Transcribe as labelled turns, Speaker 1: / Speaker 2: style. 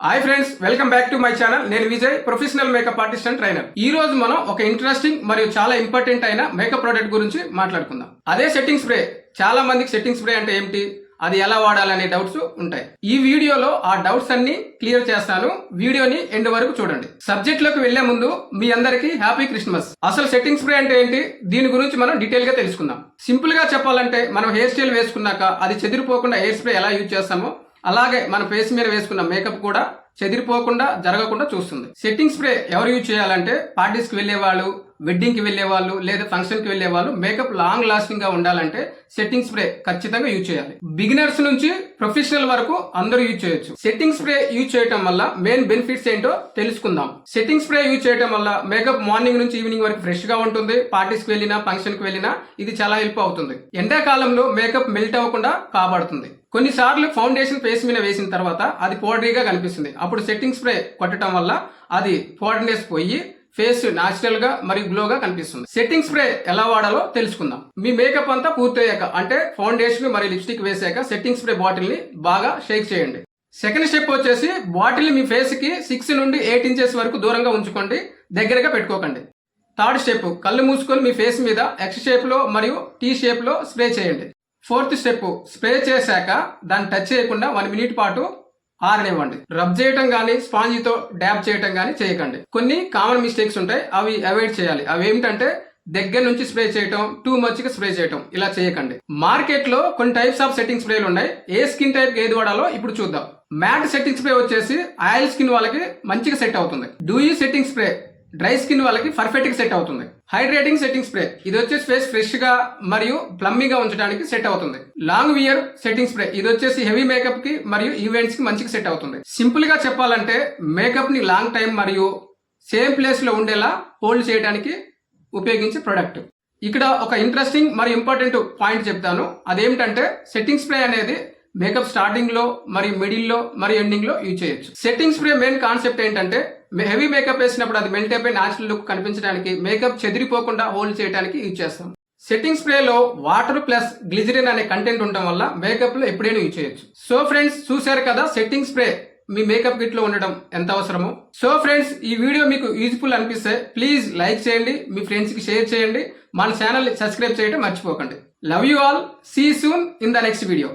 Speaker 1: Hi friends, welcome back to my channel. నేను Vijay, professional makeup artist and trainer. ఈ రోజు మనం ఒక ఇంట్రెస్టింగ్ మరియు చాలా ఇంపార్టెంట్ అయిన మేకప్ ప్రోడక్ట్ గురించి మాట్లాడుకుందాం. అదే సెట్టింగ్ స్ప్రే. చాలా మందికి సెట్టింగ్ స్ప్రే అంటే ఏమిటి, అది ఎలా వాడాలనే డౌట్స్ ఉంటాయి. ఈ వీడియోలో ఆ డౌట్స్ అన్ని క్లియర్ చేస్తాను. వీడియోని ఎండ్ వరకు చూడండి. సబ్జెక్ట్ లోకి వెళ్లే ముందు మీ అందరికీ హ్యాపీ క్రిస్మస్. అసలు సెట్టింగ్ స్ప్రే అంటే ఏంటి, దీని గురించి మనం డీటెయిల్ గా తెలుసుకుందాం. సింపుల్ గా చెప్పాలంటే, మనం హెయిర్ స్టైల్ వేసుకున్నాక అది చెదిరిపోకుండా హెయిర్ స్ప్రే ఎలా యూజ్ చేస్తామో అలాగే మన ఫేస్ మీద వేసుకున్న మేకప్ కూడా చెదిరిపోకుండా జరగకుండా చూస్తుంది. సెట్టింగ్ స్ప్రే ఎవరు యూజ్ చేయాలంటే, పార్టీస్ కి వెళ్లే వాళ్ళు, వెడ్డింగ్ కి వెళ్లే వాళ్ళు, లేదా ఫంక్షన్ కి వెళ్లే వాళ్ళు మేకప్ లాంగ్ లాస్టింగ్ గా ఉండాలంటే సెట్టింగ్ స్ప్రే ఖచ్చితంగా యూజ్ చేయాలి. బిగినర్స్ నుంచి ప్రొఫెషనల్ వరకు అందరూ యూజ్ చేయొచ్చు. సెట్టింగ్ స్ప్రే యూజ్ చేయడం వల్ల మెయిన్ బెనిఫిట్స్ ఏంటో తెలుసుకుందాం. సెట్టింగ్ స్ప్రే యూజ్ చేయడం వల్ల మేకప్ మార్నింగ్ నుంచి ఈవినింగ్ వరకు ఫ్రెష్ గా ఉంటుంది. పార్టీస్ కి వెళ్ళినా, ఫంక్షన్ కి వెళ్ళినా ఇది చాలా హెల్ప్ అవుతుంది. ఎండాకాలంలో మేకప్ మెల్ట్ అవ్వకుండా కాపాడుతుంది. కొన్నిసార్లు ఫౌండేషన్ ఫేస్ మీద వేసిన తర్వాత అది పౌడరీగా కనిపిస్తుంది. అప్పుడు సెట్టింగ్ స్ప్రే కొట్టడం వల్ల అది పౌడర్నెస్ పోయి ఫేస్ నాచురల్ గా మరియు గ్లోగా కనిపిస్తుంది. సెట్టింగ్ స్ప్రే ఎలా వాడాలో తెలుసుకుందాం. మీ మేకప్ అంతా పూర్తయ్యాక, అంటే ఫౌండేషన్ మరియు లిప్స్టిక్ వేసాక సెట్టింగ్ స్ప్రే బాటిల్ ని బాగా షేక్ చేయండి. సెకండ్ స్టెప్ వచ్చేసి, బాటిల్ మీ ఫేస్ కి 6 నుండి 8 ఇంచెస్ వరకు దూరంగా ఉంచుకోండి, దగ్గరగా పెట్టుకోకండి. థర్డ్ స్టెప్, కళ్ళు మూసుకొని మీ ఫేస్ మీద ఎక్స్ షేప్ లో మరియు టీ షేప్ లో స్ప్రే చేయండి. ఫోర్త్ స్టెప్, స్ప్రే చేశాక దాన్ని టచ్ చేయకుండా 1 మినిట్ పాటు ఆరనివ్వండి. రబ్ చేయటం గానీ, స్పాంజితో డ్యాబ్ చేయటం గానీ చేయకండి. కొన్ని కామన్ మిస్టేక్స్ ఉంటాయి, అవి అవాయిడ్ చేయాలి. అవి ఏమిటంటే, దగ్గర నుంచి స్ప్రే చేయటం, టూ మచ్ గా స్ప్రే చేయటం, ఇలా చేయకండి. మార్కెట్ లో కొన్ని టైప్స్ ఆఫ్ సెట్టింగ్ స్ప్రేలు ఉన్నాయి. ఏ స్కిన్ టైప్ ఏది వాడాలో ఇప్పుడు చూద్దాం. మ్యాట్ సెట్టింగ్ స్ప్రే వచ్చేసి ఆయిల్ స్కిన్ వాళ్ళకి మంచిగా సెట్ అవుతుంది. డూయీ సెట్టింగ్ స్ప్రే డ్రై స్కిన్ వాళ్ళకి పర్ఫెక్ట్ గా సెట్ అవుతుంది. హైడ్రేటింగ్ సెట్టింగ్ స్ప్రే ఇది వచ్చేసి ఫేస్ ఫ్రెష్ గా మరియు ప్లమ్మీగా ఉంచడానికి సెట్ అవుతుంది. లాంగ్ వియర్ సెట్టింగ్ స్ప్రే ఇది వచ్చేసి హెవీ మేకప్ కి మరియు ఈవెంట్స్ కి మంచిగా సెట్ అవుతుంది. సింపుల్ గా చెప్పాలంటే, మేకప్ ని లాంగ్ టైం మరియు సేమ్ ప్లేస్ లో ఉండేలా హోల్డ్ చేయడానికి ఉపయోగించే ప్రొడక్ట్. ఇక్కడ ఒక ఇంట్రెస్టింగ్ మరియు ఇంపార్టెంట్ పాయింట్ చెప్తాను. అదేమిటంటే, సెట్టింగ్ స్ప్రే అనేది మేకప్ స్టార్టింగ్ లో మరియు మిడిల్ లో మరియు ఎండింగ్ లో యూజ్ చేయొచ్చు. సెట్టింగ్ స్ప్రే మెయిన్ కాన్సెప్ట్ ఏంటంటే, హెవీ మేకప్ వేసినప్పుడు అది మెల్ట్ అయిపోయి న్యాచురల్ లుక్ కనిపించడానికి, మేకప్ చెదిరిపోకుండా హోల్డ్ చేయడానికి యూజ్ చేస్తాం. సెట్టింగ్ స్ప్రేలో వాటర్ ప్లస్ గ్లిజరిన్ అనే కంటెంట్ ఉండటం వల్ల మేకప్ లో ఎప్పుడైనా యూజ్ చేయొచ్చు. సో ఫ్రెండ్స్, చూశారు కదా సెట్టింగ్ స్ప్రే మీ మేకప్ కిట్ లో ఉండడం ఎంత అవసరమో. సో ఫ్రెండ్స్, ఈ వీడియో మీకు యూజ్ఫుల్ అనిపిస్తే ప్లీజ్ లైక్ చేయండి, మీ ఫ్రెండ్స్ కి షేర్ చేయండి, మన ఛానల్ ని సబ్స్క్రైబ్ చేయడం మర్చిపోకండి. Love you all, see soon in the next video.